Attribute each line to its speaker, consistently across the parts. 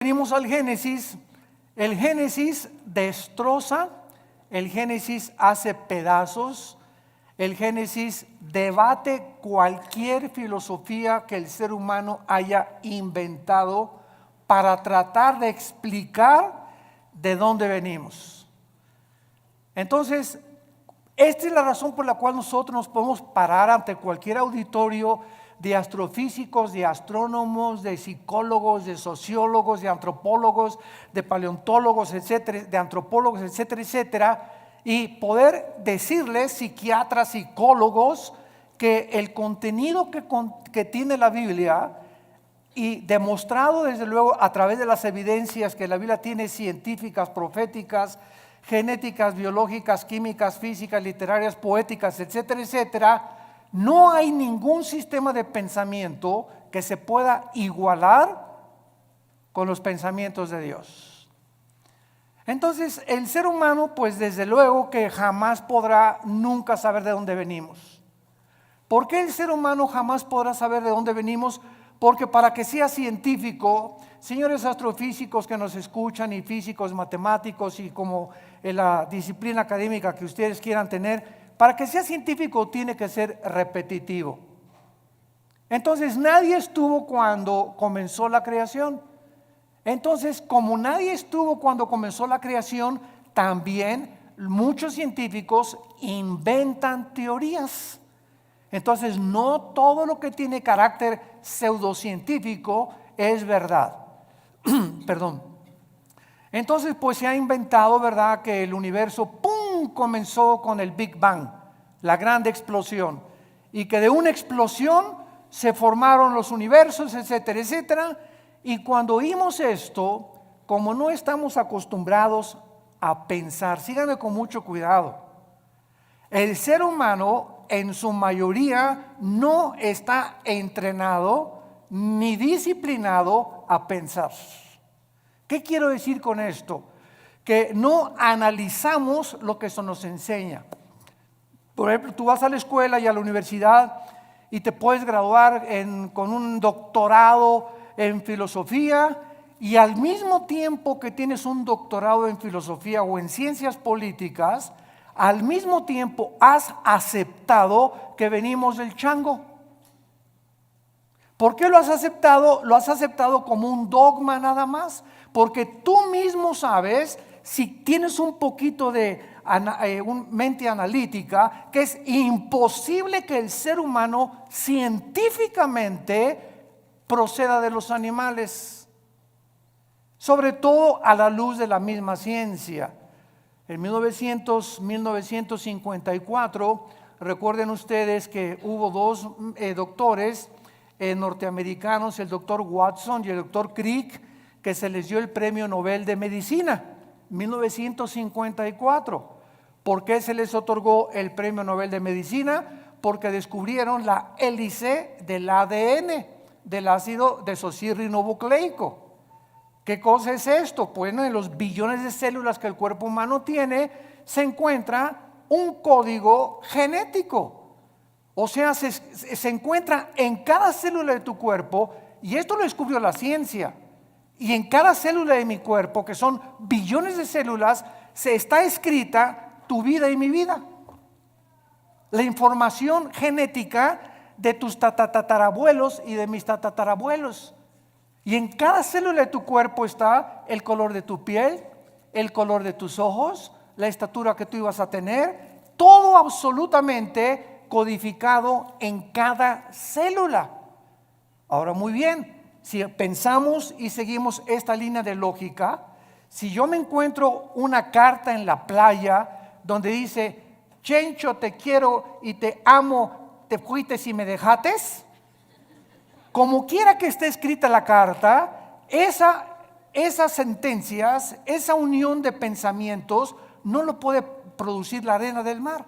Speaker 1: Venimos al Génesis. El Génesis destroza, el Génesis hace pedazos, el Génesis debate cualquier filosofía que el ser humano haya inventado para tratar de explicar de dónde venimos. Entonces, esta es la razón por la cual nosotros nos podemos parar ante cualquier auditorio de astrofísicos, de astrónomos, de psicólogos, de sociólogos, de antropólogos, de paleontólogos, etcétera, de antropólogos, etcétera, etcétera, y poder decirles, psiquiatras, psicólogos, que el contenido que tiene la Biblia, y demostrado desde luego a través de las evidencias que la Biblia tiene, científicas, proféticas, genéticas, biológicas, químicas, físicas, literarias, poéticas, etcétera, etcétera, no hay ningún sistema de pensamiento que se pueda igualar con los pensamientos de Dios. Entonces, el ser humano, pues desde luego que jamás podrá nunca saber de dónde venimos. ¿Por qué el ser humano jamás podrá saber de dónde venimos? Porque para que sea científico, señores astrofísicos que nos escuchan, y físicos, matemáticos, y como en la disciplina académica que ustedes quieran tener, para que sea científico tiene que ser repetitivo. Entonces nadie estuvo cuando comenzó la creación. Entonces, como nadie estuvo cuando comenzó la creación, también muchos científicos inventan teorías. Entonces, no todo lo que tiene carácter pseudocientífico es verdad. Perdón. Entonces, pues se ha inventado, ¿verdad?, que el universo, ¡pum!, comenzó con el Big Bang, la gran explosión, y que de una explosión se formaron los universos, etcétera, etcétera. Y cuando oímos esto, como no estamos acostumbrados a pensar, síganme con mucho cuidado, el ser humano en su mayoría no está entrenado ni disciplinado a pensar. ¿Qué quiero decir con esto? Que no analizamos lo que eso nos enseña. Por ejemplo, tú vas a la escuela y a la universidad y te puedes graduar con un doctorado en filosofía, y al mismo tiempo que tienes un doctorado en filosofía o en ciencias políticas, al mismo tiempo has aceptado que venimos del chango. ¿Por qué lo has aceptado? Lo has aceptado como un dogma nada más, porque tú mismo sabes, si tienes un poquito de mente analítica, que es imposible que el ser humano científicamente proceda de los animales, sobre todo a la luz de la misma ciencia. En 1954, recuerden ustedes que hubo dos doctores norteamericanos, el doctor Watson y el doctor Crick, que se les dio el premio Nobel de Medicina, 1954. ¿Por qué se les otorgó el premio Nobel de Medicina? Porque descubrieron la hélice del ADN, del ácido desoxirribonucleico. ¿Qué cosa es esto? Bueno, en los billones de células que el cuerpo humano tiene, se encuentra un código genético. O sea, se encuentra en cada célula de tu cuerpo, y esto lo descubrió la ciencia. Y en cada célula de mi cuerpo, que son billones de células, se está escrita tu vida y mi vida. La información genética de tus tatarabuelos y de mis tatarabuelos. Y en cada célula de tu cuerpo está el color de tu piel, el color de tus ojos, la estatura que tú ibas a tener, todo absolutamente codificado en cada célula. Ahora, muy bien, si pensamos y seguimos esta línea de lógica, si yo me encuentro una carta en la playa donde dice: Chencho, te quiero y te amo, te fuiste y me dejates, como quiera que esté escrita la carta, esas sentencias, esa unión de pensamientos no lo puede producir la arena del mar.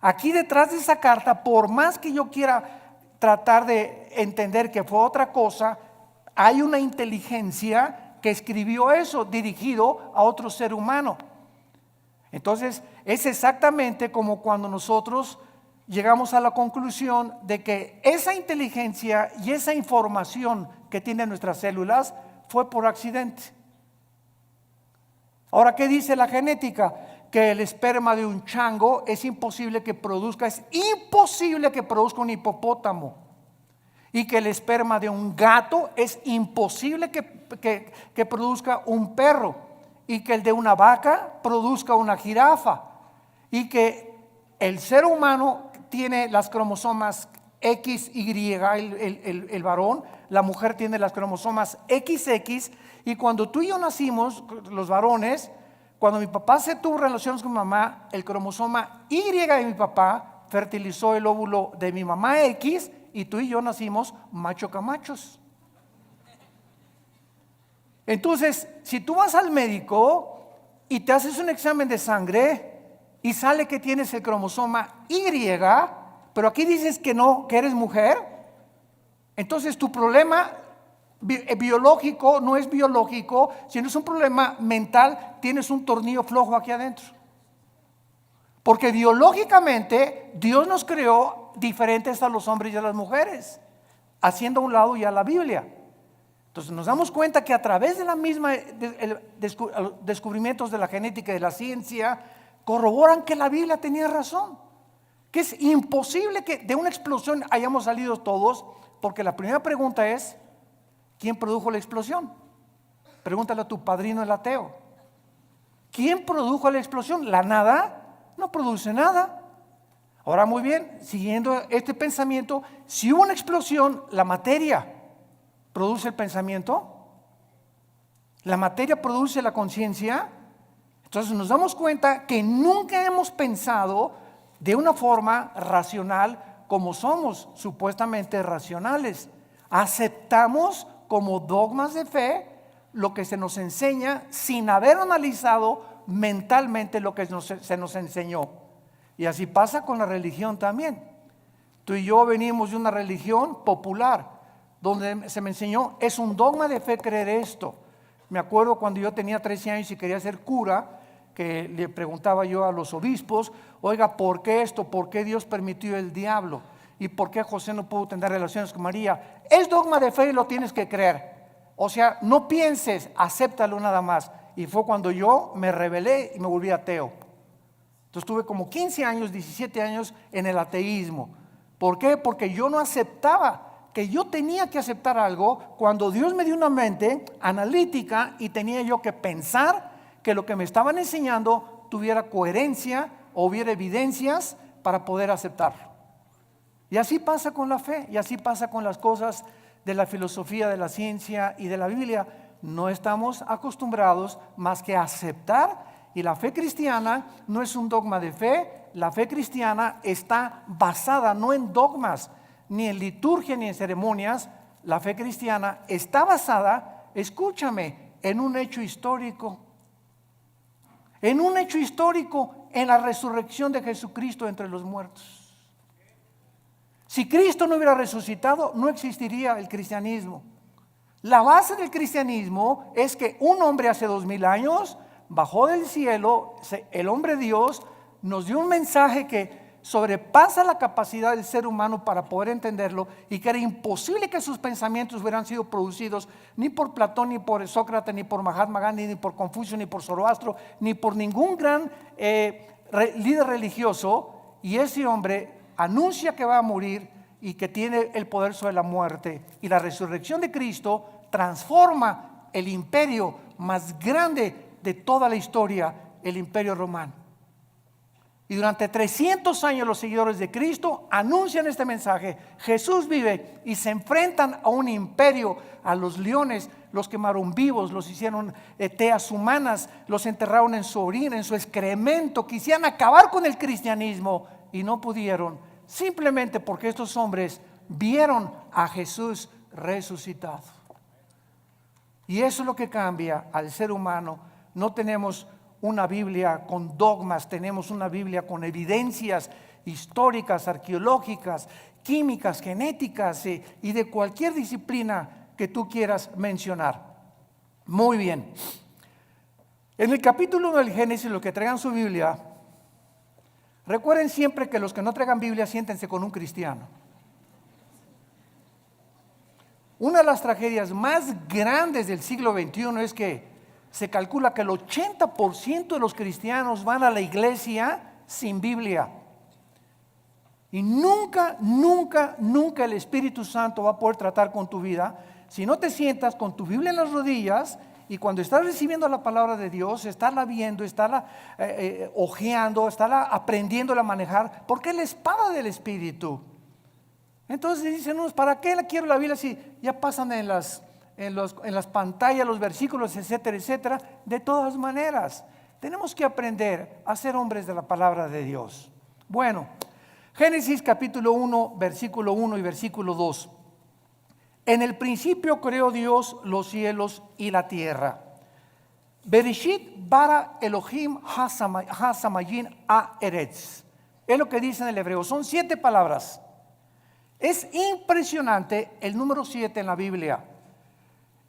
Speaker 1: Aquí detrás de esa carta, por más que yo quiera tratar de entender que fue otra cosa, hay una inteligencia que escribió eso dirigido a otro ser humano. Entonces, es exactamente como cuando nosotros llegamos a la conclusión de que esa inteligencia y esa información que tienen nuestras células fue por accidente. Ahora, ¿qué dice la genética? Que el esperma de un chango es imposible que produzca un hipopótamo. Y que el esperma de un gato es imposible que produzca un perro. Y que el de una vaca produzca una jirafa. Y que el ser humano tiene las cromosomas XY, el varón, la mujer tiene las cromosomas XX. Y cuando tú y yo nacimos, los varones, cuando mi papá se tuvo relaciones con mi mamá, el cromosoma Y de mi papá fertilizó el óvulo de mi mamá X, y tú y yo nacimos macho camachos. Entonces, si tú vas al médico y te haces un examen de sangre y sale que tienes el cromosoma Y, pero aquí dices que no, que eres mujer, entonces tu problema biológico no es biológico, sino es un problema mental. Tienes un tornillo flojo aquí adentro, porque biológicamente Dios nos creó diferentes a los hombres y a las mujeres, haciendo a un lado ya la Biblia. Entonces nos damos cuenta que a través de la misma descubrimientos de la genética y de la ciencia corroboran que la Biblia tenía razón, que es imposible que de una explosión hayamos salido todos, porque la primera pregunta es: ¿quién produjo la explosión? Pregúntale a tu padrino el ateo. ¿Quién produjo la explosión? ¿La nada? No produce nada. Ahora, muy bien, siguiendo este pensamiento, si hubo una explosión, la materia produce el pensamiento, la materia produce la conciencia. Entonces nos damos cuenta que nunca hemos pensado de una forma racional como somos supuestamente racionales. Aceptamos como dogmas de fe lo que se nos enseña sin haber analizado mentalmente lo que se nos enseñó. Y así pasa con la religión también. Tú y yo venimos de una religión popular donde se me enseñó, es un dogma de fe creer esto. Me acuerdo cuando yo tenía 13 años y quería ser cura, que le preguntaba yo a los obispos: oiga, ¿por qué esto? ¿Por qué Dios permitió el diablo? ¿Y por qué José no pudo tener relaciones con María? Es dogma de fe y lo tienes que creer. O sea, no pienses, acéptalo nada más. Y fue cuando yo me rebelé y me volví ateo. Entonces tuve como 15 años, 17 años en el ateísmo. ¿Por qué? Porque yo no aceptaba que yo tenía que aceptar algo cuando Dios me dio una mente analítica y tenía yo que pensar que lo que me estaban enseñando tuviera coherencia o hubiera evidencias para poder aceptarlo. Y así pasa con la fe, y así pasa con las cosas de la filosofía, de la ciencia y de la Biblia. No estamos acostumbrados más que a aceptar, y la fe cristiana no es un dogma de fe. La fe cristiana está basada no en dogmas, ni en liturgia, ni en ceremonias. La fe cristiana está basada, escúchame, en un hecho histórico. En un hecho histórico, en la resurrección de Jesucristo entre los muertos. Si Cristo no hubiera resucitado, no existiría el cristianismo. La base del cristianismo es que un hombre hace 2000 años bajó del cielo, el hombre Dios nos dio un mensaje que sobrepasa la capacidad del ser humano para poder entenderlo, y que era imposible que sus pensamientos hubieran sido producidos ni por Platón, ni por Sócrates, ni por Mahatma Gandhi, ni por Confucio, ni por Zoroastro, ni por ningún gran líder religioso. Y ese hombre anuncia que va a morir y que tiene el poder sobre la muerte, y la resurrección de Cristo transforma el imperio más grande de toda la historia, el imperio romano. Y durante 300 años los seguidores de Cristo anuncian este mensaje: Jesús vive, y se enfrentan a un imperio, a los leones. Los quemaron vivos, los hicieron teas humanas, los enterraron en su orina, en su excremento. Quisieran acabar con el cristianismo y no pudieron, simplemente porque estos hombres vieron a Jesús resucitado. Y eso es lo que cambia al ser humano. No tenemos una Biblia con dogmas, tenemos una Biblia con evidencias históricas, arqueológicas, químicas, genéticas y de cualquier disciplina que tú quieras mencionar. Muy bien. En el capítulo 1 del Génesis, los que traigan su Biblia, recuerden siempre que los que no traigan Biblia, siéntense con un cristiano. Una de las tragedias más grandes del siglo XXI es que se calcula que el 80% de los cristianos van a la iglesia sin Biblia. Y nunca el Espíritu Santo va a poder tratar con tu vida si no te sientas con tu Biblia en las rodillas y cuando estás recibiendo la palabra de Dios, estarla viendo, estarla hojeando, estarla aprendiendo a manejar, porque es la espada del Espíritu. Entonces dicen unos, ¿para qué quiero la Biblia si ya pasan en las pantallas los versículos, etcétera, etcétera? De todas maneras, tenemos que aprender a ser hombres de la palabra de Dios. Bueno, Génesis capítulo 1, versículo 1 y versículo 2. En el principio creó Dios los cielos y la tierra. Bereshit bara Elohim ha-samayim ha-eretz. Es lo que dice en el hebreo. Son 7 palabras. Es impresionante el número 7 en la Biblia.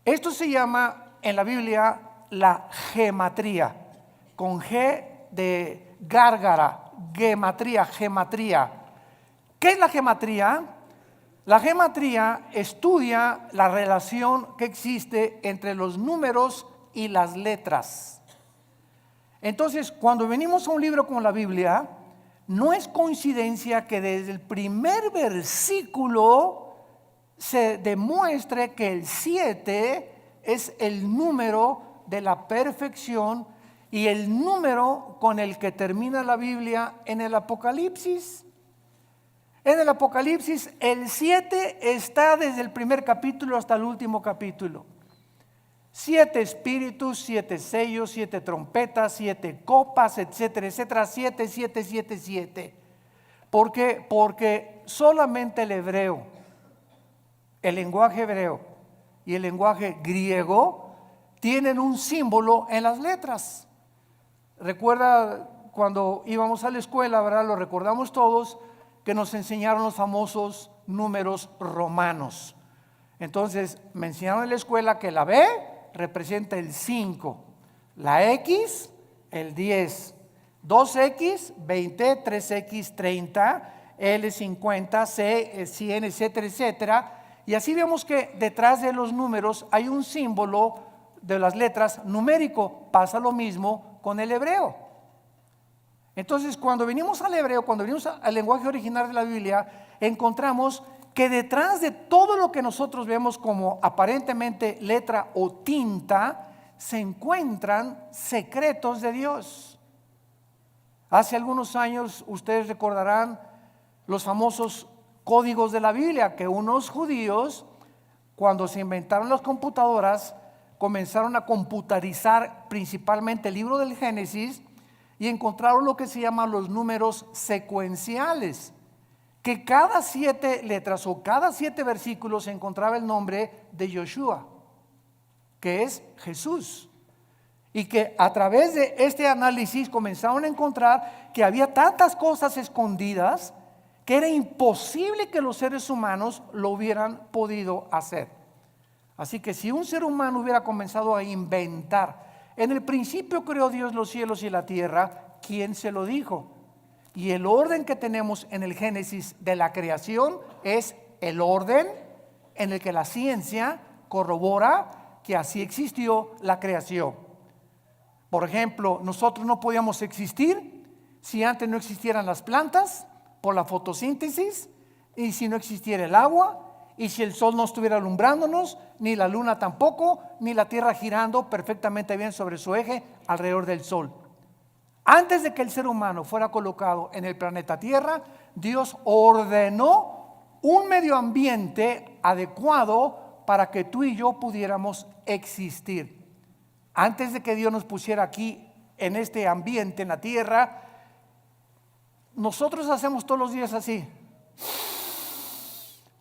Speaker 1: Esto se llama en la Biblia la gematría, con G de gárgara, gematría. ¿Qué es la gematría? La gematría estudia la relación que existe entre los números y las letras. Entonces, cuando venimos a un libro como la Biblia, no es coincidencia que desde el primer versículo se demuestre que el 7 es el número de la perfección y el número con el que termina la Biblia en el Apocalipsis. En el Apocalipsis el 7 está desde el primer capítulo hasta el último capítulo. 7 espíritus, 7 sellos, 7 trompetas, 7 copas, etcétera, etcétera. 7, 7, 7, 7. ¿Por qué? Porque solamente el hebreo, el lenguaje hebreo y el lenguaje griego tienen un símbolo en las letras. Recuerda cuando íbamos a la escuela, ¿verdad? Lo recordamos todos, que nos enseñaron los famosos números romanos. Entonces me enseñaron en la escuela que la B representa el 5, la X el 10, 2X 20, 3X 30, L 50, C 100, etcétera, etcétera. Y así vemos que detrás de los números hay un símbolo de las letras numérico. Pasa lo mismo con el hebreo. Entonces, cuando venimos al hebreo, cuando venimos al lenguaje original de la Biblia, encontramos que detrás de todo lo que nosotros vemos como aparentemente letra o tinta, se encuentran secretos de Dios. Hace algunos años, ustedes recordarán los famosos códigos de la Biblia, que unos judíos, cuando se inventaron las computadoras, comenzaron a computarizar principalmente el libro del Génesis y encontraron lo que se llaman los números secuenciales, que cada 7 letras o cada 7 versículos se encontraba el nombre de Yoshua, que es Jesús. Y que a través de este análisis comenzaron a encontrar que había tantas cosas escondidas que era imposible que los seres humanos lo hubieran podido hacer. Así que si un ser humano hubiera comenzado a inventar, en el principio creó Dios los cielos y la tierra, ¿quién se lo dijo? Y el orden que tenemos en el Génesis de la creación es el orden en el que la ciencia corrobora que así existió la creación. Por ejemplo, nosotros no podíamos existir si antes no existieran las plantas por la fotosíntesis, y si no existiera el agua, y si el sol no estuviera alumbrándonos, ni la luna tampoco, ni la tierra girando perfectamente bien sobre su eje alrededor del sol. Antes de que el ser humano fuera colocado en el planeta Tierra, Dios ordenó un medio ambiente adecuado para que tú y yo pudiéramos existir. Antes de que Dios nos pusiera aquí en este ambiente, en la tierra, nosotros hacemos todos los días así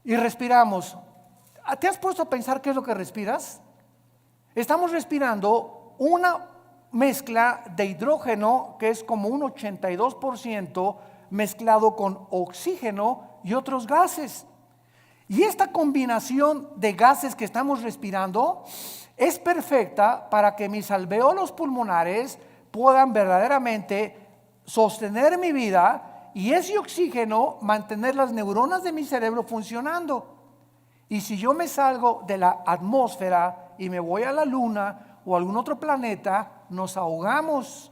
Speaker 1: y respiramos. ¿Te has puesto a pensar qué es lo que respiras? Estamos respirando una mezcla de hidrógeno que es como un 82% mezclado con oxígeno y otros gases. Y esta combinación de gases que estamos respirando es perfecta para que mis alvéolos pulmonares puedan verdaderamente sostener mi vida y ese oxígeno mantener las neuronas de mi cerebro funcionando. Y si yo me salgo de la atmósfera y me voy a la luna o a algún otro planeta, nos ahogamos,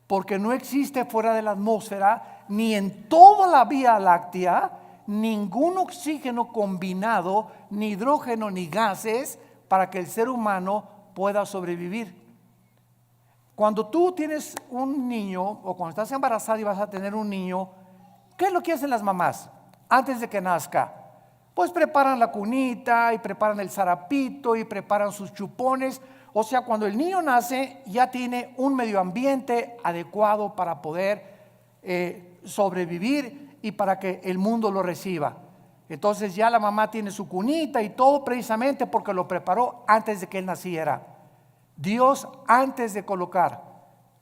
Speaker 1: porque no existe fuera de la atmósfera, ni en toda la Vía Láctea, ningún oxígeno combinado, ni hidrógeno, ni gases, para que el ser humano pueda sobrevivir. Cuando tú tienes un niño, o cuando estás embarazada y vas a tener un niño, ¿qué es lo que hacen las mamás antes de que nazca? Pues preparan la cunita y preparan el zarapito y preparan sus chupones. O sea, cuando el niño nace ya tiene un medio ambiente adecuado para poder sobrevivir y para que el mundo lo reciba. Entonces ya la mamá tiene su cunita y todo precisamente porque lo preparó antes de que él naciera. Dios, antes de colocar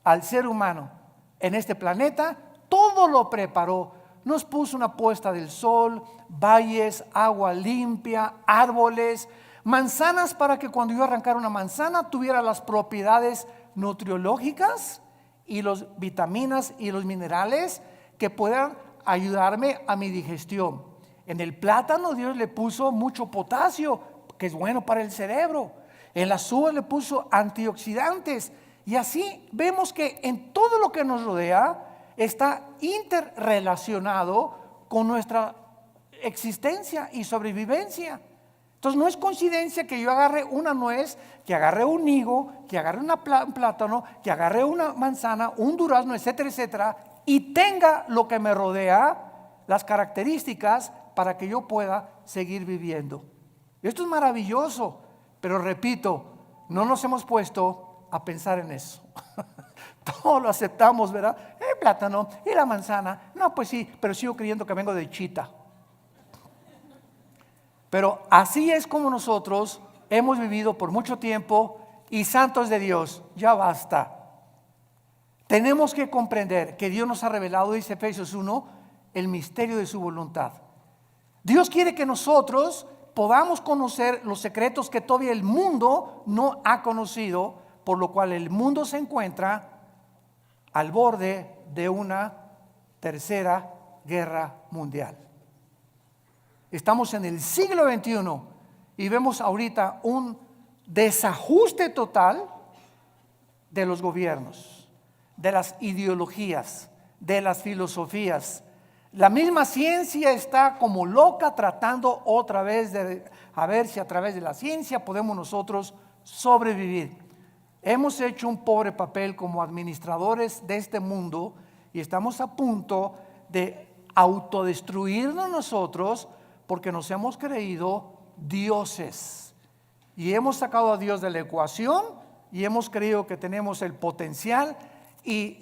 Speaker 1: al ser humano en este planeta, todo lo preparó. Nos puso una puesta del sol, valles, agua limpia, árboles, manzanas para que cuando yo arrancara una manzana tuviera las propiedades nutriológicas y las vitaminas y los minerales que puedan ayudarme a mi digestión. En el plátano Dios le puso mucho potasio, que es bueno para el cerebro. En las uvas le puso antioxidantes. Y así vemos que en todo lo que nos rodea está interrelacionado con nuestra existencia y sobrevivencia. Entonces no es coincidencia que yo agarre una nuez, que agarre un higo, que agarre un plátano, que agarre una manzana, un durazno, etcétera, etcétera, y tenga lo que me rodea, las características para que yo pueda seguir viviendo. Esto es maravilloso, pero repito, no nos hemos puesto a pensar en eso. Todo lo aceptamos, ¿verdad? El plátano y la manzana. No, pues sí, pero sigo creyendo que vengo de Chita. Pero así es como nosotros hemos vivido por mucho tiempo. Y santos de Dios, ya basta. Tenemos que comprender que Dios nos ha revelado, dice Efesios 1, el misterio de su voluntad. Dios quiere que nosotros podamos conocer los secretos que todavía el mundo no ha conocido, por lo cual el mundo se encuentra al borde de una tercera guerra mundial. Estamos en el siglo XXI y vemos ahorita un desajuste total de los gobiernos, de las ideologías, de las filosofías. La misma ciencia está como loca tratando otra vez de a ver si a través de la ciencia podemos nosotros sobrevivir. Hemos hecho un pobre papel como administradores de este mundo y estamos a punto de autodestruirnos nosotros porque nos hemos creído dioses y hemos sacado a Dios de la ecuación y hemos creído que tenemos el potencial y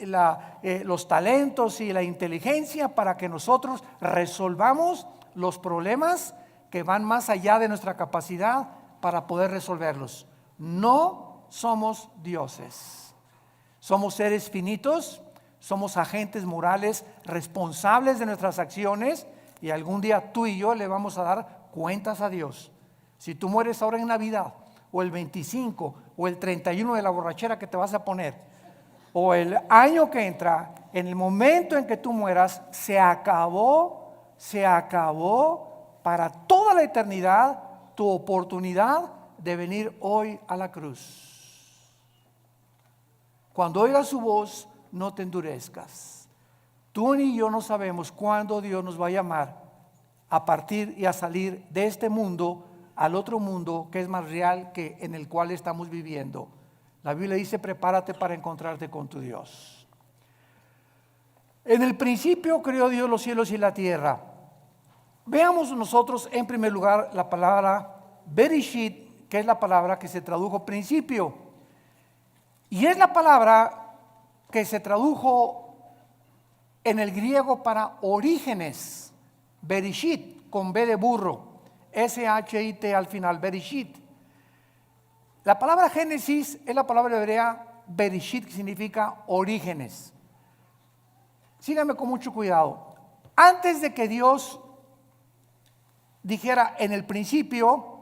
Speaker 1: los talentos y la inteligencia para que nosotros resolvamos los problemas que van más allá de nuestra capacidad para poder resolverlos. No somos dioses, somos seres finitos, somos agentes morales responsables de nuestras acciones y algún día tú y yo le vamos a dar cuentas a Dios. Si tú mueres ahora en Navidad o el 25 o el 31 de la borrachera que te vas a poner o el año que entra, en el momento en que tú mueras, se acabó para toda la eternidad tu oportunidad de venir hoy a la cruz. Cuando oigas su voz, no te endurezcas. Tú ni yo no sabemos cuándo Dios nos va a llamar a partir y a salir de este mundo al otro mundo que es más real que en el cual estamos viviendo. La Biblia dice, prepárate para encontrarte con tu Dios. En el principio creó Dios los cielos y la tierra. Veamos nosotros en primer lugar la palabra Bereshit, que es la palabra que se tradujo principio. Y es la palabra que se tradujo en el griego para orígenes. Bereshit, con B de burro. S-H-I-T al final, Bereshit. La palabra Génesis es la palabra hebrea Bereshit, que significa orígenes. Síganme con mucho cuidado. Antes de que Dios dijera en el principio,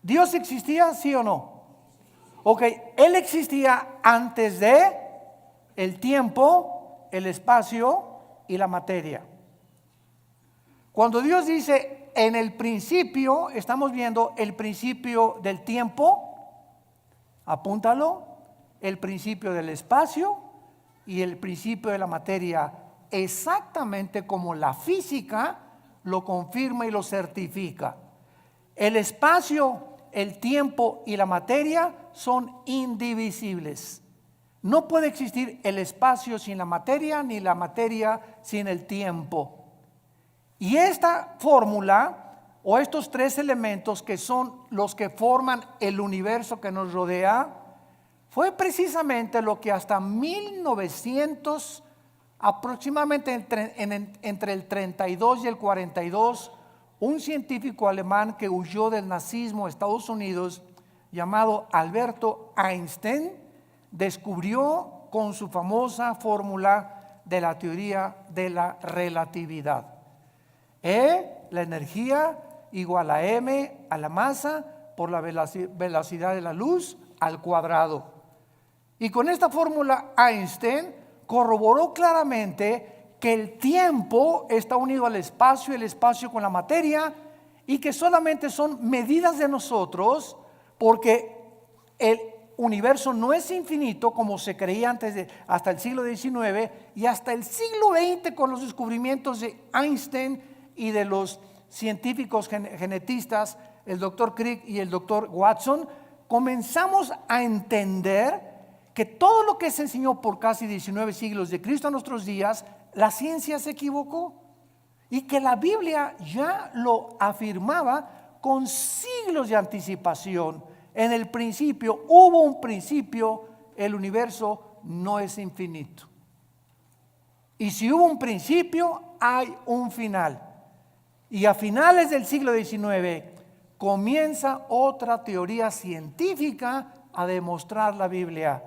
Speaker 1: ¿Dios existía, sí o no? Ok, Él existía antes de el tiempo, el espacio y la materia. Cuando Dios dice en el principio, estamos viendo el principio del tiempo, apúntalo, el principio del espacio y el principio de la materia, exactamente como la física lo confirma y lo certifica. El espacio, el tiempo y la materia son indivisibles. No puede existir el espacio sin la materia, ni la materia sin el tiempo. Y esta fórmula o estos tres elementos que son los que forman el universo que nos rodea, fue precisamente lo que hasta 1900, aproximadamente entre el 32 y el 42, un científico alemán que huyó del nazismo a Estados Unidos, llamado Alberto Einstein, descubrió con su famosa fórmula de la teoría de la relatividad. La energía igual a m a la masa por la velocidad de la luz al cuadrado. Y con esta fórmula Einstein corroboró claramente que el tiempo está unido al espacio, el espacio con la materia, y que solamente son medidas de nosotros, porque el universo no es infinito como se creía hasta el siglo XIX, y hasta el siglo XX, con los descubrimientos de Einstein y de los científicos genetistas, el doctor Crick y el doctor Watson, comenzamos a entender que todo lo que se enseñó por casi 19 siglos de Cristo a nuestros días, la ciencia se equivocó, y que la Biblia ya lo afirmaba con siglos de anticipación. En el principio hubo un principio, el universo no es infinito. Y si hubo un principio, hay un final. Y a finales del siglo XIX comienza otra teoría científica a demostrar la Biblia,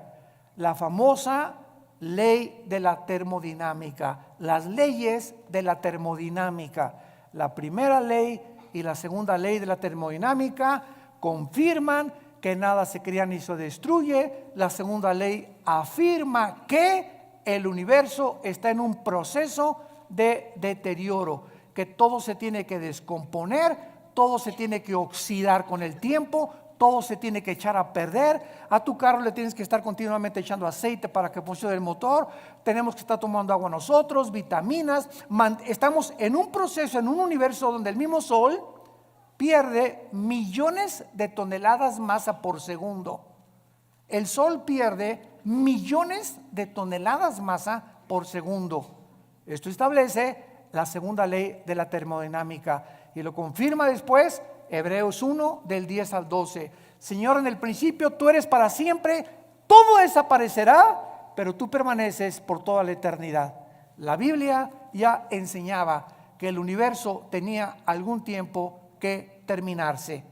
Speaker 1: la famosa ley de la termodinámica, las leyes de la termodinámica. La primera ley y la segunda ley de la termodinámica confirman que nada se crea ni se destruye. La segunda ley afirma que el universo está en un proceso de deterioro, que todo se tiene que descomponer, todo se tiene que oxidar con el tiempo, todo se tiene que echar a perder. A tu carro le tienes que estar continuamente echando aceite para que funcione el motor. Tenemos que estar tomando agua nosotros, vitaminas. Estamos en un proceso, en un universo donde el mismo Sol pierde millones de toneladas masa por segundo. El Sol pierde millones de toneladas masa por segundo. Esto establece la segunda ley de la termodinámica, y lo confirma después Hebreos 1 del 10 al 12. Señor, en el principio tú eres para siempre, todo desaparecerá, pero tú permaneces por toda la eternidad. La Biblia ya enseñaba que el universo tenía algún tiempo que terminarse.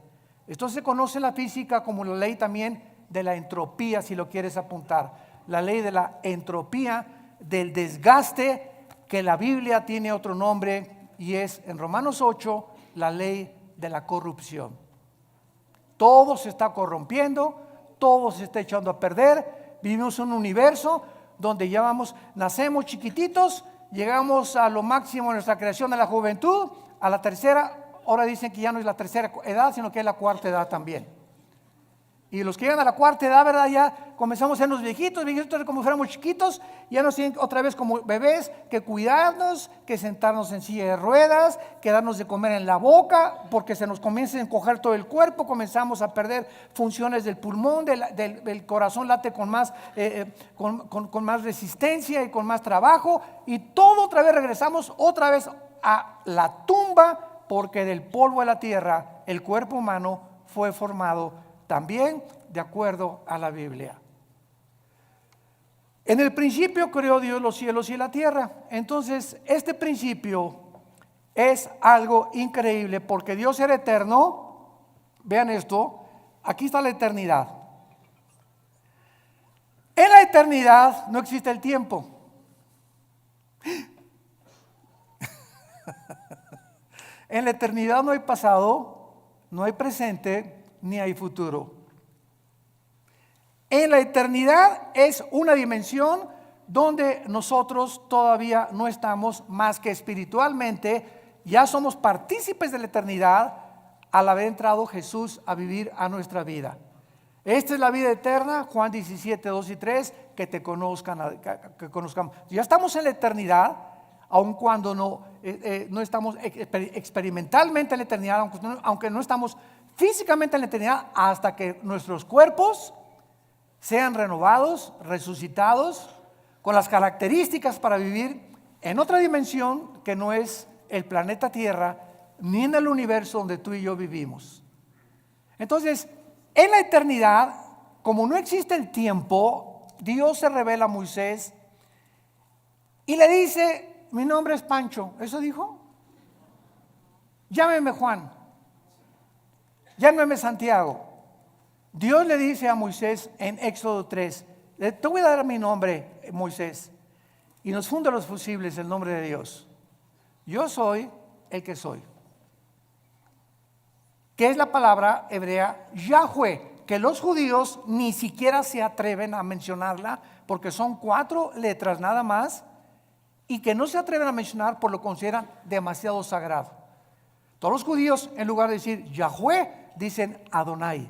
Speaker 1: Esto se conoce en la física como la ley también de la entropía, si lo quieres apuntar. La ley de la entropía, del desgaste, que la Biblia tiene otro nombre, y es en Romanos 8 la ley de la corrupción. Todo se está corrompiendo, todo se está echando a perder. Vivimos en un universo donde nacemos chiquititos, llegamos a lo máximo de nuestra creación de la juventud, a la tercera, ahora dicen que ya no es la tercera edad, sino que es la cuarta edad también. Y los que llegan a la cuarta edad, ¿verdad? Ya comenzamos a ser los viejitos como fuéramos chiquitos, ya nos tienen otra vez como bebés que cuidarnos, que sentarnos en silla de ruedas, que darnos de comer en la boca, porque se nos comienza a encoger todo el cuerpo, comenzamos a perder funciones del pulmón, del corazón late con más resistencia y con más trabajo, y todo otra vez regresamos otra vez a la tumba, porque del polvo de la tierra el cuerpo humano fue formado también de acuerdo a la Biblia. En el principio creó Dios los cielos y la tierra. Entonces, este principio es algo increíble, porque Dios era eterno. Vean esto, aquí está la eternidad. En la eternidad no existe el tiempo. En la eternidad no hay pasado, no hay presente, ni hay futuro. En la eternidad es una dimensión donde nosotros todavía no estamos más que espiritualmente ya somos partícipes de la eternidad al haber entrado Jesús a vivir a nuestra vida. Esta es la vida eterna, Juan 17, 2 y 3, que te conozcan, que conozcamos. Ya estamos en la eternidad, aun cuando no estamos experimentalmente en la eternidad, aunque no estamos físicamente en la eternidad, hasta que nuestros cuerpos sean renovados, resucitados, con las características para vivir en otra dimensión que no es el planeta Tierra, ni en el universo donde tú y yo vivimos. Entonces, en la eternidad, como no existe el tiempo, Dios se revela a Moisés y le dice: mi nombre es Pancho. ¿Eso dijo? Llámeme Juan, llámeme Santiago. Dios le dice a Moisés en Éxodo 3: te voy a dar mi nombre, Moisés. Y nos funda los fusibles el nombre de Dios. Yo soy el que soy. Que es la palabra hebrea Yahweh, que los judíos ni siquiera se atreven a mencionarla, porque son 4 letras nada más, y que no se atreven a mencionar por lo consideran demasiado sagrado. Todos los judíos, en lugar de decir Yahweh, dicen Adonai.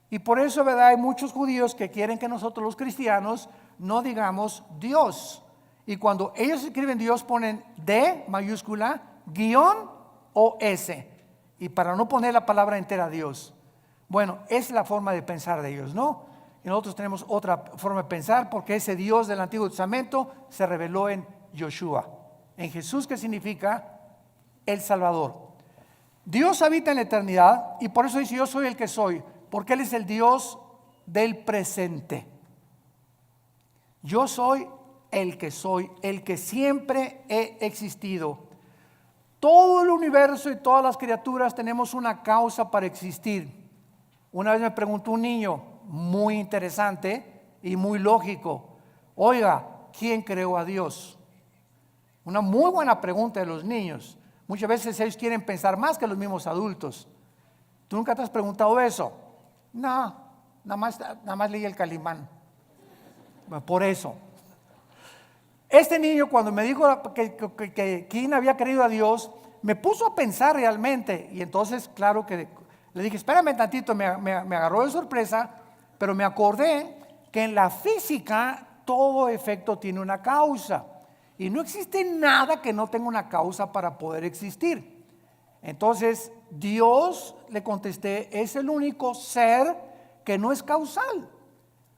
Speaker 1: Y por eso, ¿verdad?, hay muchos judíos que quieren que nosotros los cristianos no digamos Dios. Y cuando ellos escriben Dios ponen D mayúscula, guión o S. Y para no poner la palabra entera Dios. Bueno, es la forma de pensar de ellos, ¿no? Y nosotros tenemos otra forma de pensar, porque ese Dios del Antiguo Testamento se reveló en Yoshua, en Jesús, que significa el Salvador. Dios habita en la eternidad y por eso dice: yo soy el que soy, porque Él es el Dios del presente. Yo soy el que siempre he existido. Todo el universo y todas las criaturas tenemos una causa para existir. Una vez me preguntó un niño muy interesante y muy lógico: oiga, ¿quién creó a Dios? Una muy buena pregunta de los niños. Muchas veces ellos quieren pensar más que los mismos adultos. ¿Tú nunca te has preguntado eso? No, nada más leí el Calimán. Por eso. Este niño, cuando me dijo que quién había creído a Dios, me puso a pensar realmente. Y entonces, claro que le dije: espérame tantito. Me agarró de sorpresa, pero me acordé que en la física todo efecto tiene una causa. Y no existe nada que no tenga una causa para poder existir. Entonces, Dios, le contesté, es el único ser que no es causal.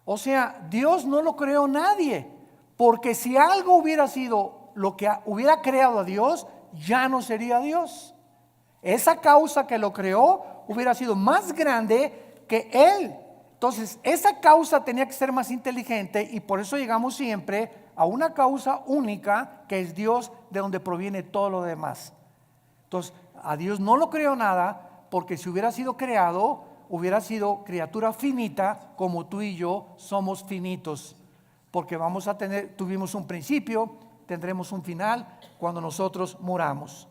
Speaker 1: O sea, Dios no lo creó nadie. Porque si algo hubiera sido lo que hubiera creado a Dios, ya no sería Dios. Esa causa que lo creó hubiera sido más grande que Él. Entonces, esa causa tenía que ser más inteligente, y por eso llegamos siempre a una causa única, que es Dios, de donde proviene todo lo demás. Entonces, a Dios no lo creó nada, porque si hubiera sido creado, hubiera sido criatura finita, como tú y yo somos finitos. Porque tuvimos un principio, tendremos un final cuando nosotros muramos.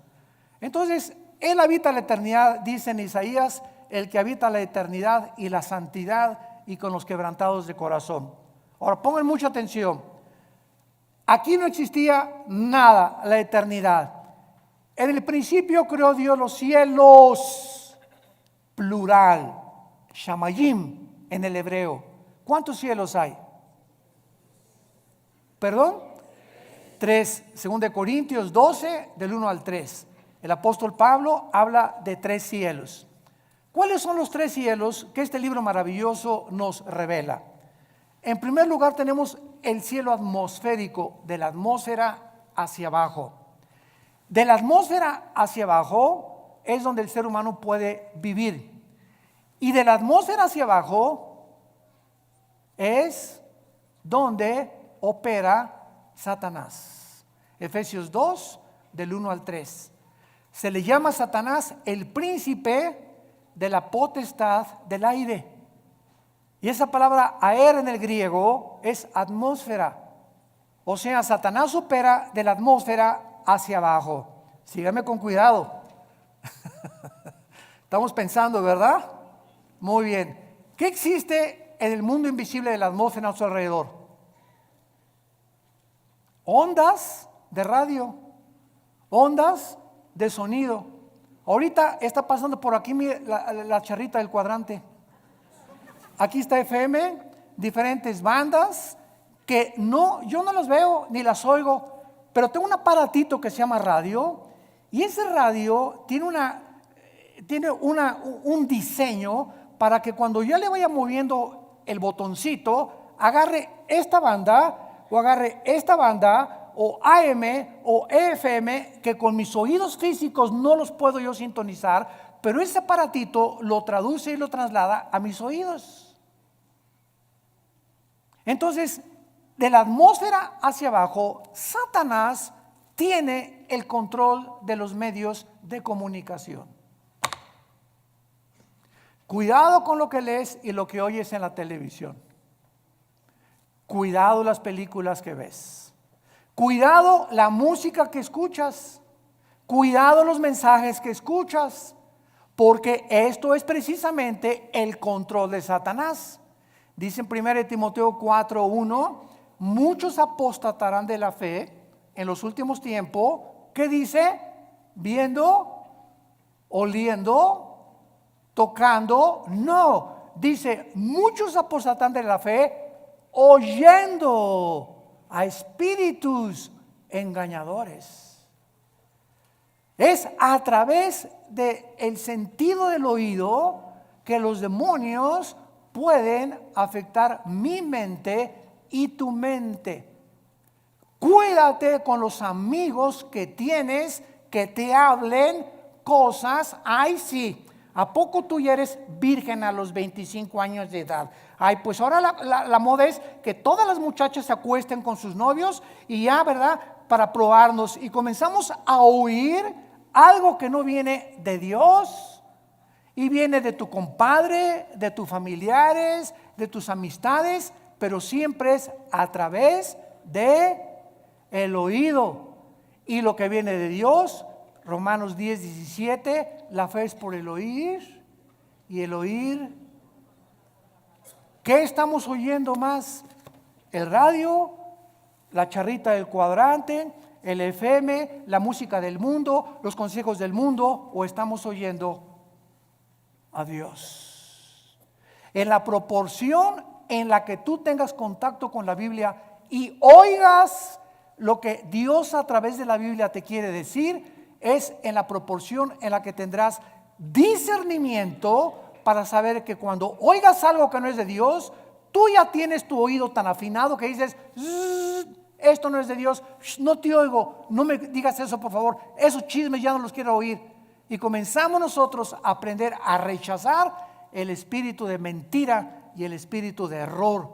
Speaker 1: Entonces, Él habita la eternidad, dice en Isaías: el que habita la eternidad y la santidad, y con los quebrantados de corazón. Ahora pongan mucha atención. Aquí no existía nada, la eternidad. En el principio creó Dios los cielos, plural, shamayim en el hebreo. ¿Cuántos cielos hay? ¿Perdón? 3, 2 Corintios 12, del 1 al 3. El apóstol Pablo habla de 3 cielos. ¿Cuáles son los 3 cielos que este libro maravilloso nos revela? En primer lugar tenemos el cielo atmosférico, de la atmósfera hacia abajo. De la atmósfera hacia abajo es donde el ser humano puede vivir. Y de la atmósfera hacia abajo es donde opera Satanás. Efesios 2, del 1 al 3. Se le llama a Satanás el príncipe de la potestad del aire. Y esa palabra aer en el griego es atmósfera. O sea, Satanás opera de la atmósfera hacia abajo. Sígame con cuidado. Estamos pensando, ¿verdad? Muy bien. ¿Qué existe en el mundo invisible de la atmósfera a nuestro alrededor? Ondas de radio. ondas de sonido. Ahorita está pasando por aquí la charrita del cuadrante. Aquí está FM, diferentes bandas que yo no las veo ni las oigo, pero tengo un aparatito que se llama radio, y ese radio tiene un diseño para que cuando yo le vaya moviendo el botoncito, agarre esta banda o agarre esta banda o AM o FM, que con mis oídos físicos no los puedo yo sintonizar, pero ese aparatito lo traduce y lo traslada a mis oídos. Entonces, de la atmósfera hacia abajo, Satanás tiene el control de los medios de comunicación. Cuidado con lo que lees y lo que oyes en la televisión. Cuidado las películas que ves. Cuidado la música que escuchas. Cuidado los mensajes que escuchas. Porque esto es precisamente el control de Satanás. Dice en 1 Timoteo 4:1, muchos apostatarán de la fe en los últimos tiempos. ¿Qué dice? Viendo, oliendo, tocando. No, dice, muchos apostatarán de la fe oyendo a espíritus engañadores. Es a través del sentido del oído que los demonios pueden afectar mi mente y tu mente. Cuídate con los amigos que tienes que te hablen cosas. Ay, sí, ¿a poco tú ya eres virgen a los 25 años de edad? Ay, pues ahora la moda es que todas las muchachas se acuesten con sus novios y ya, ¿verdad? Para probarnos, y comenzamos a oír algo que no viene de Dios. Y viene de tu compadre, de tus familiares, de tus amistades, pero siempre es a través de el oído. Y lo que viene de Dios, Romanos 10:17, la fe es por el oír, y el oír. ¿Qué estamos oyendo más? ¿El radio? ¿La charrita del cuadrante? ¿El FM? ¿La música del mundo? ¿Los consejos del mundo? ¿O estamos oyendo a Dios? En la proporción en la que tú tengas contacto con la Biblia y oigas lo que Dios a través de la Biblia te quiere decir, es en la proporción en la que tendrás discernimiento para saber que cuando oigas algo que no es de Dios, tú ya tienes tu oído tan afinado que dices, esto no es de Dios, no te oigo, no me digas eso por favor, esos chismes ya no los quiero oír. Y comenzamos nosotros a aprender a rechazar el espíritu de mentira y el espíritu de error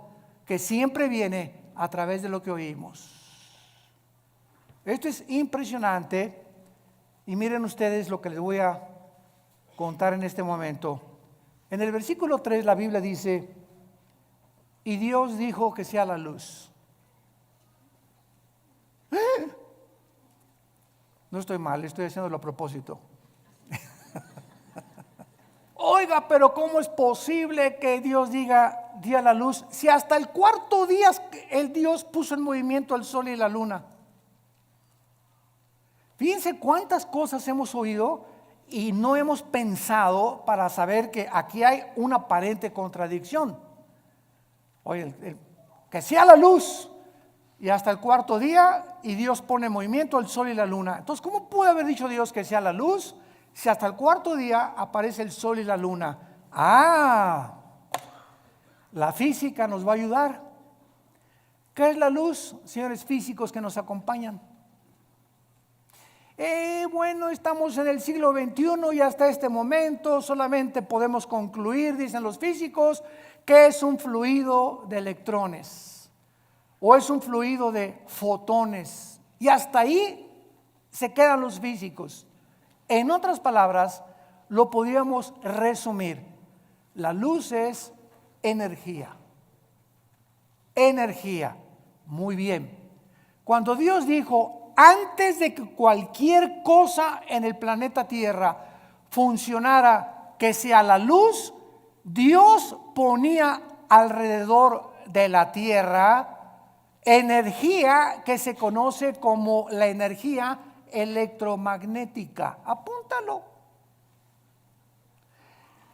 Speaker 1: que siempre viene a través de lo que oímos. Esto es impresionante, y miren ustedes lo que les voy a contar en este momento. En el versículo 3 la Biblia dice, y Dios dijo que sea la luz. No estoy mal, estoy haciéndolo a propósito. Oiga, pero ¿cómo es posible que Dios diga día la luz si hasta el cuarto día el Dios puso en movimiento el sol y la luna? Fíjense cuántas cosas hemos oído y no hemos pensado para saber que aquí hay una aparente contradicción. Oye, que sea la luz y hasta el cuarto día y Dios pone en movimiento el sol y la luna. Entonces, ¿cómo puede haber dicho Dios que sea la luz si hasta el cuarto día aparece el sol y la luna? La física nos va a ayudar. ¿Qué es la luz, señores físicos que nos acompañan? Bueno, estamos en el siglo XXI y hasta este momento solamente podemos concluir, dicen los físicos, que es un fluido de electrones o es un fluido de fotones, y hasta ahí se quedan los físicos. En otras palabras, lo podríamos resumir: la luz es energía. Energía. Muy bien. Cuando Dios dijo, antes de que cualquier cosa en el planeta Tierra funcionara, que sea la luz, Dios ponía alrededor de la Tierra energía que se conoce como la energía electromagnética. Apúntalo.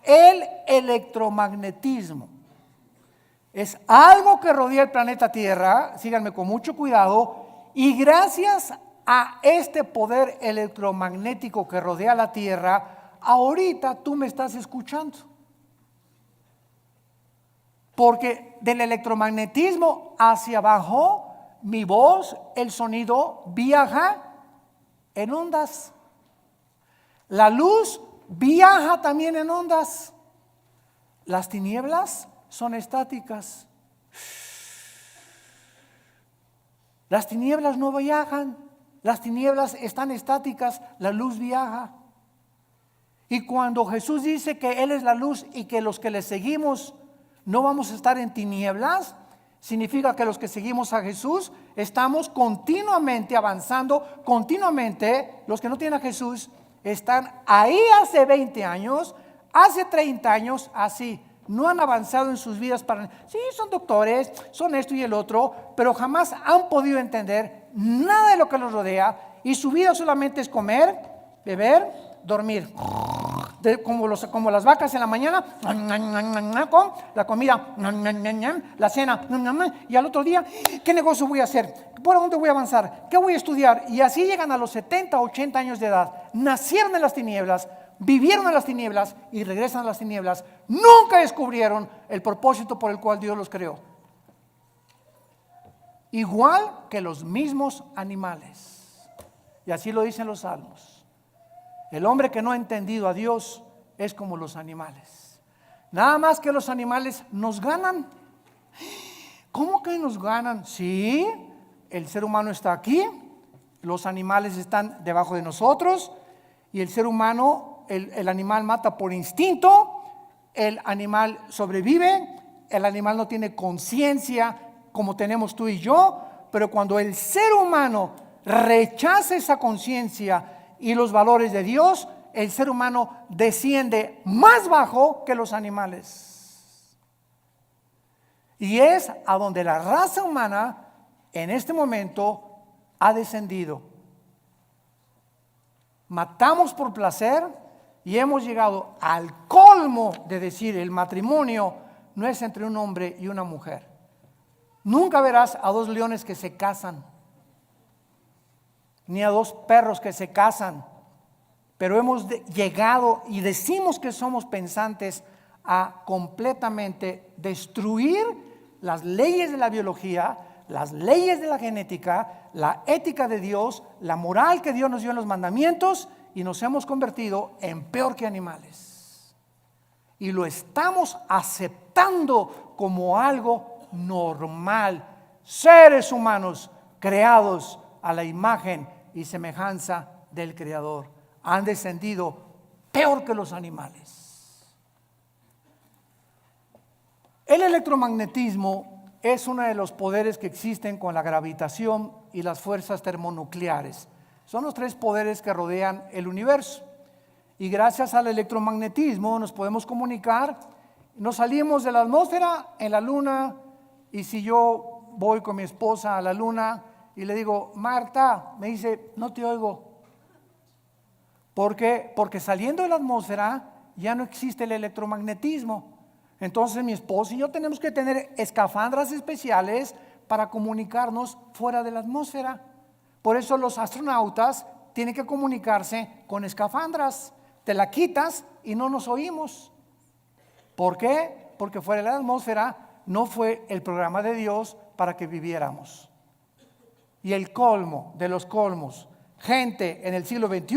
Speaker 1: El electromagnetismo es algo que rodea el planeta Tierra, síganme con mucho cuidado, y gracias a este poder electromagnético que rodea la Tierra, ahorita tú me estás escuchando. Porque del electromagnetismo hacia abajo, mi voz, el sonido viaja en ondas. La luz viaja también en ondas. Las tinieblas son estáticas. Las tinieblas no viajan. Las tinieblas están estáticas. La luz viaja. Y cuando Jesús dice que Él es la luz y que los que le seguimos no vamos a estar en tinieblas, significa que los que seguimos a Jesús estamos continuamente avanzando, continuamente. Los que no tienen a Jesús están ahí hace 20 años, hace 30 años, así. No han avanzado en sus vidas sí, son doctores, son esto y el otro, pero jamás han podido entender nada de lo que los rodea y su vida solamente es comer, beber, dormir. Como las vacas en la mañana, con la comida, la cena, y al otro día, ¿qué negocio voy a hacer? ¿Por dónde voy a avanzar? ¿Qué voy a estudiar? Y así llegan a los 70, 80 años de edad, nacieron en las tinieblas, vivieron en las tinieblas y regresan a las tinieblas. Nunca descubrieron el propósito por el cual Dios los creó. Igual que los mismos animales. Y así lo dicen los salmos. El hombre que no ha entendido a Dios es como los animales. Nada más que los animales nos ganan. ¿Cómo que nos ganan? Sí, el ser humano está aquí, los animales están debajo de nosotros y el ser humano, el animal mata por instinto, el animal sobrevive, el animal no tiene conciencia como tenemos tú y yo, pero cuando el ser humano rechaza esa conciencia y los valores de Dios, el ser humano desciende más bajo que los animales. Y es a donde la raza humana en este momento ha descendido. Matamos por placer y hemos llegado al colmo de decir el matrimonio no es entre un hombre y una mujer. Nunca verás a dos leones que se casan, ni a dos perros que se casan, pero hemos llegado y decimos que somos pensantes a completamente destruir las leyes de la biología, las leyes de la genética, la ética de Dios, la moral que Dios nos dio en los mandamientos, y nos hemos convertido en peor que animales. Y lo estamos aceptando como algo normal. Seres humanos creados a la imagen y semejanza del Creador han descendido peor que los animales. El electromagnetismo es uno de los poderes que existen con la gravitación y las fuerzas termonucleares. Son los tres poderes que rodean el universo. Y gracias al electromagnetismo nos podemos comunicar. Nos salimos de la atmósfera en la luna, y si yo voy con mi esposa a la luna y le digo, Marta, me dice, no te oigo. ¿Por qué? Porque saliendo de la atmósfera ya no existe el electromagnetismo. Entonces mi esposa y yo tenemos que tener escafandras especiales para comunicarnos fuera de la atmósfera. Por eso los astronautas tienen que comunicarse con escafandras. Te la quitas y no nos oímos. ¿Por qué? Porque fuera de la atmósfera no fue el programa de Dios para que viviéramos. Y el colmo de los colmos, gente en el siglo XXI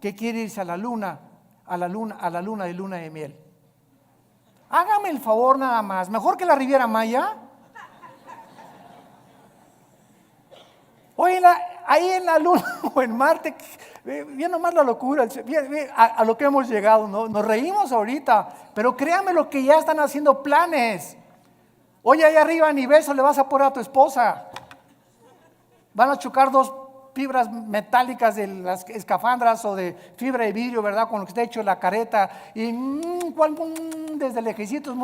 Speaker 1: que quiere irse a la luna de luna de miel. Hágame el favor nada más, mejor que la Riviera Maya. Oye, ahí en la luna o en Marte, bien nomás la locura, a lo que hemos llegado, ¿no? Nos reímos ahorita, pero créame lo que ya están haciendo planes. Oye, ahí arriba ni beso le vas a poner a tu esposa. Van a chocar dos fibras metálicas de las escafandras o de fibra de vidrio, ¿verdad? Con lo que está hecho la careta. Y desde lejecitos.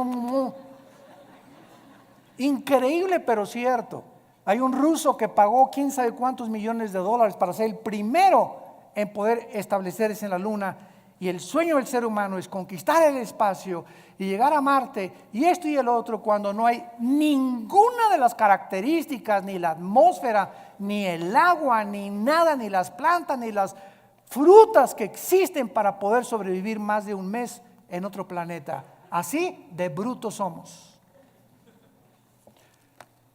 Speaker 1: Increíble, pero cierto. Hay un ruso que pagó quién sabe cuántos millones de dólares para ser el primero en poder establecerse en la luna. Y el sueño del ser humano es conquistar el espacio y llegar a Marte y esto y el otro, cuando no hay ninguna de las características, ni la atmósfera, ni el agua, ni nada, ni las plantas, ni las frutas que existen para poder sobrevivir más de un mes en otro planeta. Así de brutos somos.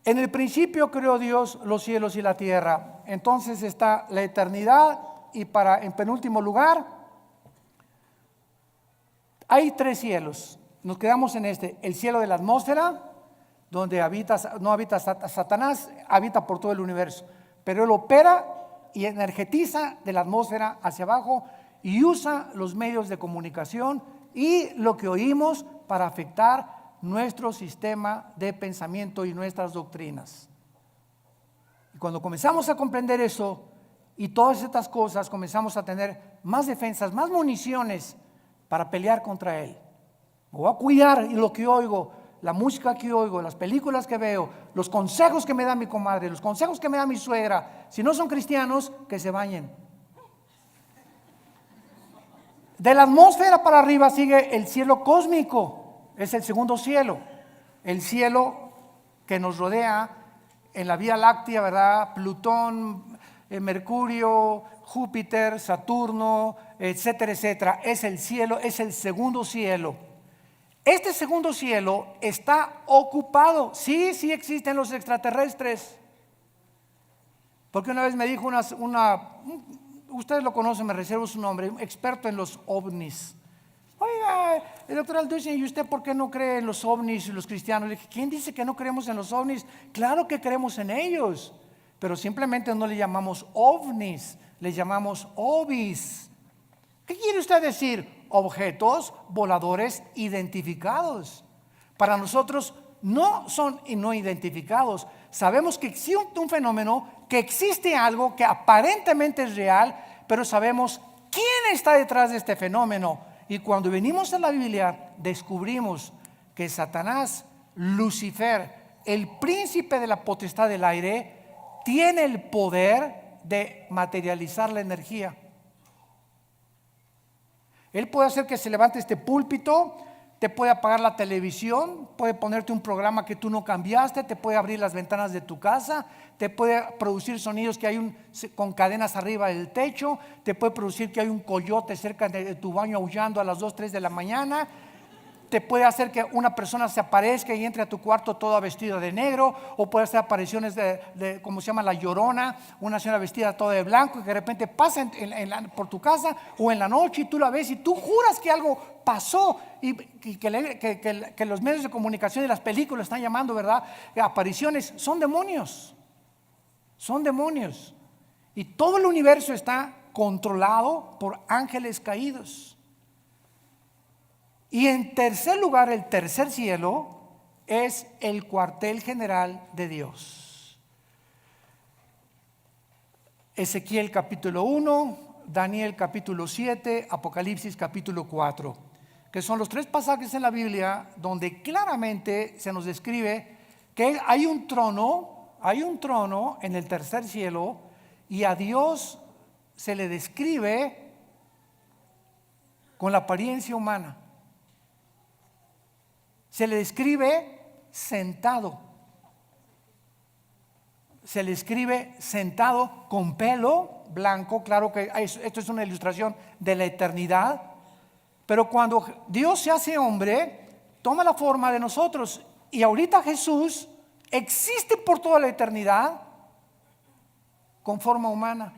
Speaker 1: En el principio creó Dios los cielos y la tierra. Entonces está la eternidad y en penúltimo lugar hay 3 cielos. Nos quedamos en el cielo de la atmósfera, donde no habita Satanás, habita por todo el universo, pero él opera y energetiza de la atmósfera hacia abajo y usa los medios de comunicación y lo que oímos para afectar nuestro sistema de pensamiento y nuestras doctrinas. Y cuando comenzamos a comprender eso y todas estas cosas, comenzamos a tener más defensas, más municiones para pelear contra él. Me voy a cuidar y lo que oigo, la música que oigo, las películas que veo, los consejos que me da mi comadre, los consejos que me da mi suegra. Si no son cristianos, que se bañen. De la atmósfera para arriba sigue el cielo cósmico. Es el segundo cielo, el cielo que nos rodea en la Vía Láctea, ¿verdad? Plutón, Mercurio, Júpiter, Saturno, etcétera, etcétera. Es el cielo, es el segundo cielo. Este segundo cielo está ocupado. Sí existen los extraterrestres. Porque una vez me dijo ustedes lo conocen, me reservo su nombre, un experto en los ovnis. Oiga, el doctor Alducin, ¿y usted por qué no cree en los ovnis y los cristianos? Le dije, ¿quién dice que no creemos en los ovnis? Claro que creemos en ellos, pero simplemente no le llamamos ovnis, le llamamos ovis. ¿Qué quiere usted decir? Objetos voladores identificados. Para nosotros no son no identificados. Sabemos que existe un fenómeno, que existe algo que aparentemente es real, pero sabemos quién está detrás de este fenómeno. Y cuando venimos a la Biblia, descubrimos que Satanás, Lucifer, el príncipe de la potestad del aire, tiene el poder de materializar la energía. Él puede hacer que se levante este púlpito, te puede apagar la televisión, puede ponerte un programa que tú no cambiaste, te puede abrir las ventanas de tu casa, te puede producir sonidos que hay con cadenas arriba del techo, te puede producir que hay un coyote cerca de tu baño aullando a las 2, 3 de la mañana, te puede hacer que una persona se aparezca y entre a tu cuarto toda vestida de negro, o puede hacer apariciones de como se llama la Llorona, una señora vestida toda de blanco y que de repente pasa por tu casa o en la noche y tú la ves y tú juras que algo pasó y que los medios de comunicación y las películas están llamando, ¿verdad? Apariciones. Son demonios, y todo el universo está controlado por ángeles caídos. Y en tercer lugar, el tercer cielo es el cuartel general de Dios. Ezequiel capítulo 1, Daniel capítulo 7, Apocalipsis capítulo 4, que son los 3 pasajes en la Biblia donde claramente se nos describe que hay un trono en el tercer cielo y a Dios se le describe con la apariencia humana. Se le describe sentado. Se le escribe sentado con pelo blanco. Claro que esto es una ilustración de la eternidad. Pero cuando Dios se hace hombre, toma la forma de nosotros. Y ahorita Jesús existe por toda la eternidad con forma humana.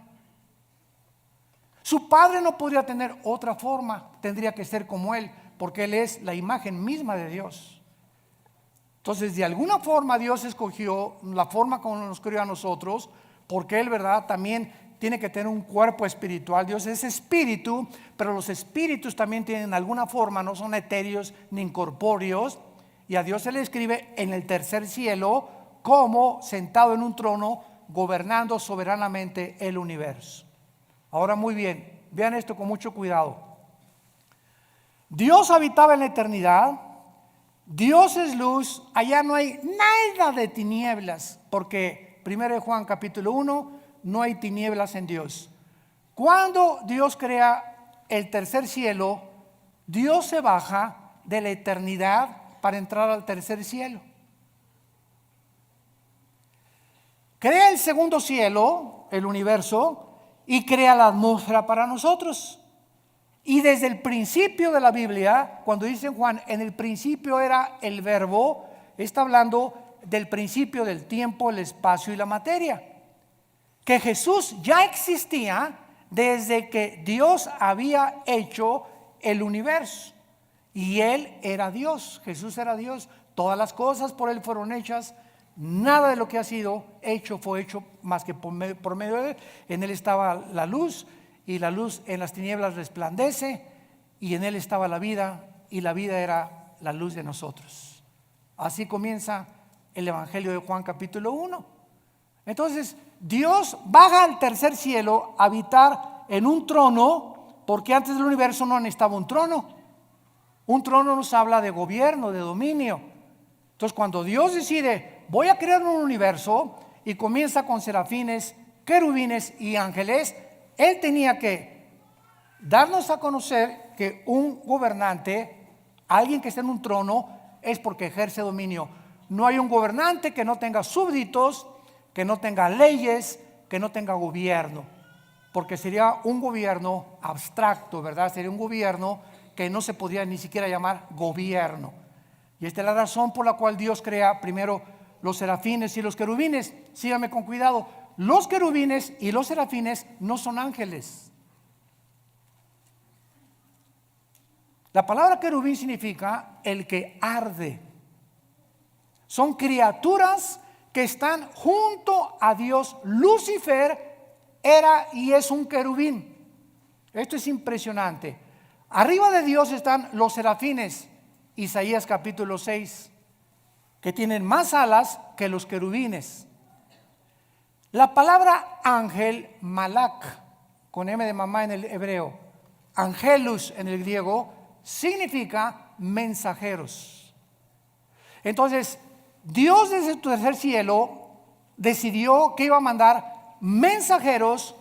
Speaker 1: Su Padre no podría tener otra forma, tendría que ser como Él, porque Él es la imagen misma de Dios. Entonces, de alguna forma Dios escogió la forma como nos creó a nosotros, porque Él, ¿verdad?, también tiene que tener un cuerpo espiritual. Dios es espíritu, pero los espíritus también tienen alguna forma, no son etéreos ni incorpóreos, y a Dios se le escribe en el tercer cielo como sentado en un trono, gobernando soberanamente el universo. Ahora muy bien, vean esto con mucho cuidado. Dios habitaba en la eternidad, Dios es luz, allá no hay nada de tinieblas, porque 1 de Juan capítulo 1, no hay tinieblas en Dios. Cuando Dios crea el tercer cielo, Dios se baja de la eternidad para entrar al tercer cielo. Crea el segundo cielo, el universo, y crea la atmósfera para nosotros. Y desde el principio de la Biblia, cuando dice Juan, en el principio era el verbo, está hablando del principio del tiempo, el espacio y la materia. Que Jesús ya existía desde que Dios había hecho el universo. Y Él era Dios, Jesús era Dios. Todas las cosas por Él fueron hechas. Nada de lo que ha sido hecho fue hecho más que por medio de Él. En Él estaba la luz, y la luz en las tinieblas resplandece, y en Él estaba la vida, y la vida era la luz de nosotros. Así comienza el Evangelio de Juan capítulo 1. Entonces Dios baja al tercer cielo a habitar en un trono, porque antes del universo no necesitaba un trono. Un trono nos habla de gobierno, de dominio. Entonces cuando Dios decide, voy a crear un universo, y comienza con serafines, querubines y ángeles, Él tenía que darnos a conocer que un gobernante, alguien que está en un trono, es porque ejerce dominio. No hay un gobernante que no tenga súbditos, que no tenga leyes, que no tenga gobierno, porque sería un gobierno abstracto, ¿verdad? Sería un gobierno que no se podría ni siquiera llamar gobierno. Y esta es la razón por la cual Dios crea primero los serafines y los querubines. Síganme con cuidado. Los querubines y los serafines no son ángeles. La palabra querubín significa el que arde. Son criaturas que están junto a Dios. Lucifer era y es un querubín. Esto es impresionante. Arriba de Dios están los serafines, Isaías capítulo 6, que tienen más alas que los querubines. La palabra ángel, malak, con M de mamá en el hebreo, angelus en el griego, significa mensajeros. Entonces, Dios desde su tercer cielo decidió que iba a mandar mensajeros,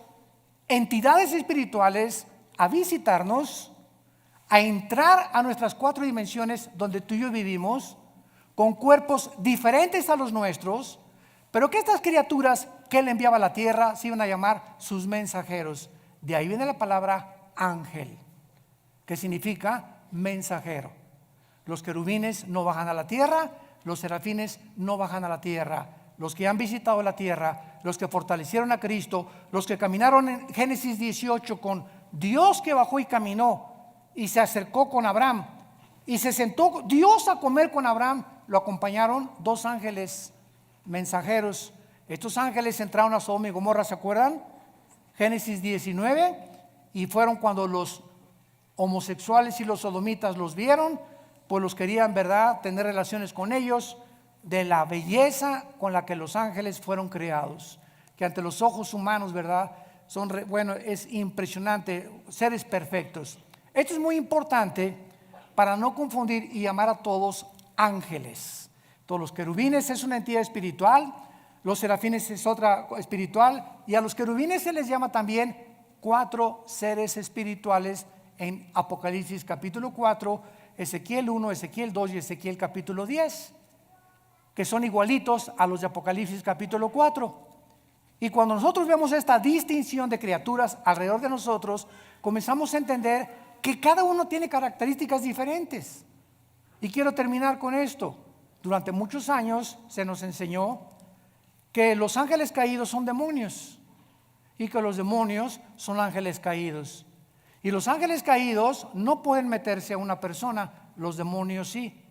Speaker 1: entidades espirituales, a visitarnos, a entrar a nuestras 4 dimensiones donde tú y yo vivimos, con cuerpos diferentes a los nuestros, pero que estas criaturas que Él enviaba a la tierra se iban a llamar sus mensajeros. De ahí viene la palabra ángel, que significa mensajero. Los querubines no bajan a la tierra, los serafines no bajan a la tierra. Los que han visitado la tierra, los que fortalecieron a Cristo, los que caminaron en Génesis 18 con Dios que bajó y caminó y se acercó con Abraham y se sentó Dios a comer con Abraham, lo acompañaron 2 ángeles mensajeros. Estos ángeles entraron a Sodoma y Gomorra, ¿se acuerdan? Génesis 19, y fueron cuando los homosexuales y los sodomitas los vieron, pues los querían, ¿verdad?, tener relaciones con ellos, de la belleza con la que los ángeles fueron creados, que ante los ojos humanos, ¿verdad?, bueno, es impresionante, seres perfectos. Esto es muy importante para no confundir y llamar a todos ángeles. Todos los querubines es una entidad espiritual, los serafines es otra espiritual, y a los querubines se les llama también 4 seres espirituales en Apocalipsis capítulo 4, Ezequiel 1, Ezequiel 2 y Ezequiel capítulo 10, que son igualitos a los de Apocalipsis capítulo 4. Y cuando nosotros vemos esta distinción de criaturas alrededor de nosotros, comenzamos a entender que cada uno tiene características diferentes. Y quiero terminar con esto. Durante muchos años se nos enseñó que los ángeles caídos son demonios y que los demonios son ángeles caídos. Y los ángeles caídos no pueden meterse a una persona, los demonios sí.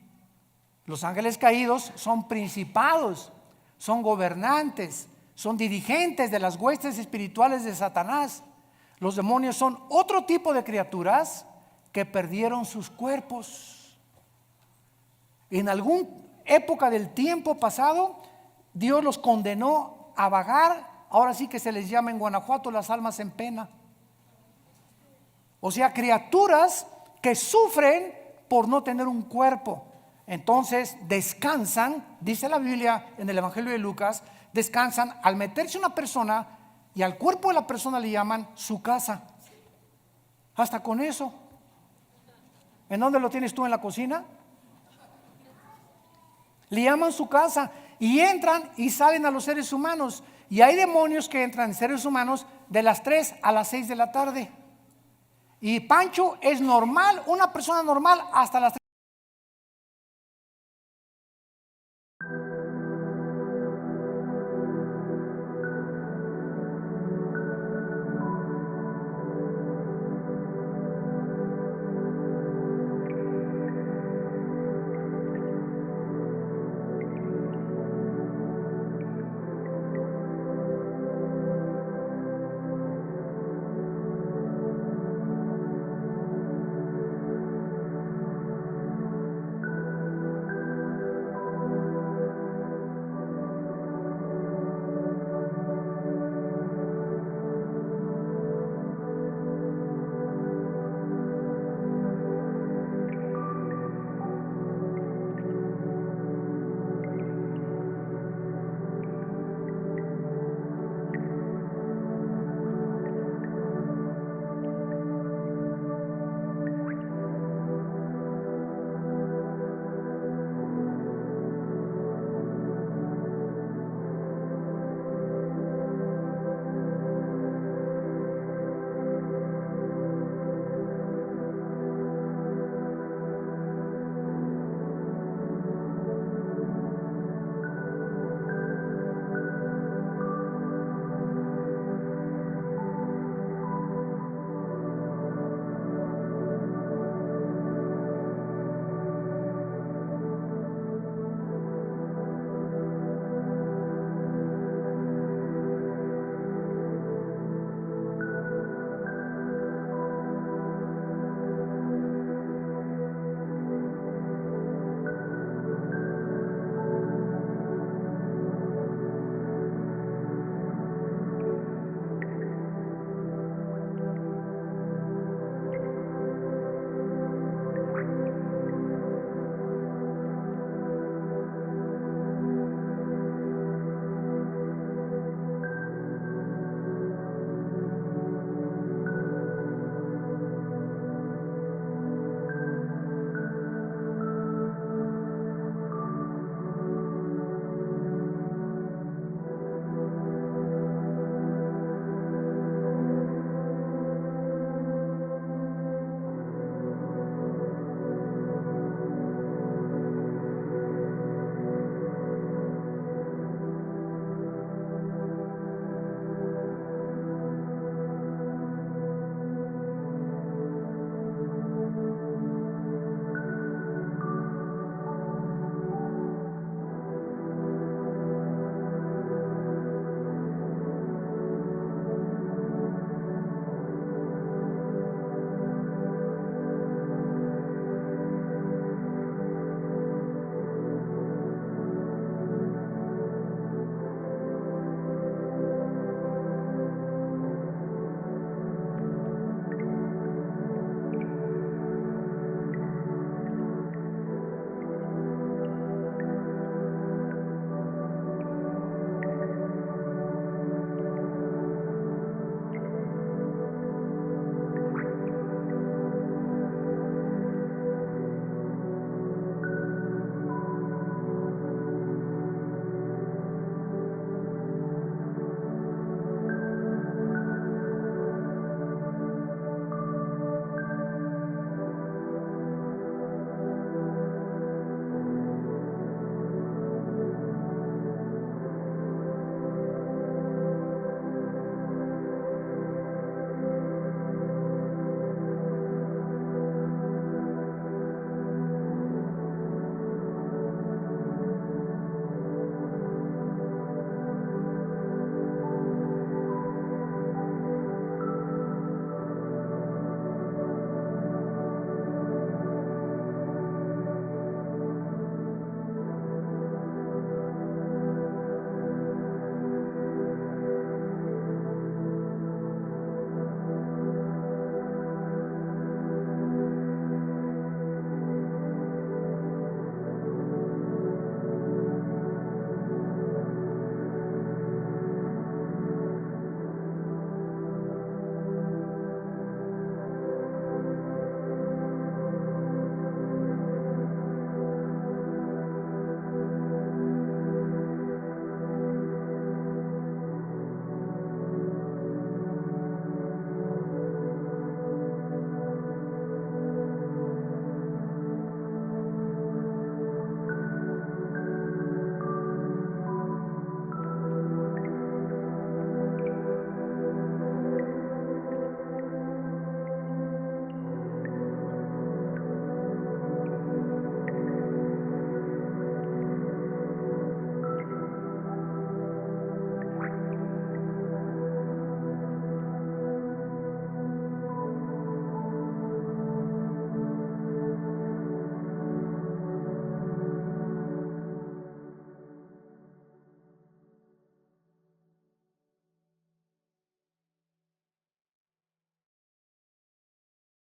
Speaker 1: Los ángeles caídos son principados, son gobernantes, son dirigentes de las huestes espirituales de Satanás. Los demonios son otro tipo de criaturas que perdieron sus cuerpos. En alguna época del tiempo pasado, Dios los condenó a vagar. Ahora sí que se les llama en Guanajuato las almas en pena. O sea, criaturas que sufren por no tener un cuerpo. Entonces descansan, dice la Biblia en el Evangelio de Lucas, descansan al meterse una persona y al cuerpo de la persona le llaman su casa. Hasta con eso. ¿En dónde lo tienes tú? ¿En la cocina? Le llaman su casa y entran y salen a los seres humanos. Y hay demonios que entran en seres humanos de las 3 a las 6 de la tarde. Y Pancho es normal, una persona normal hasta las 3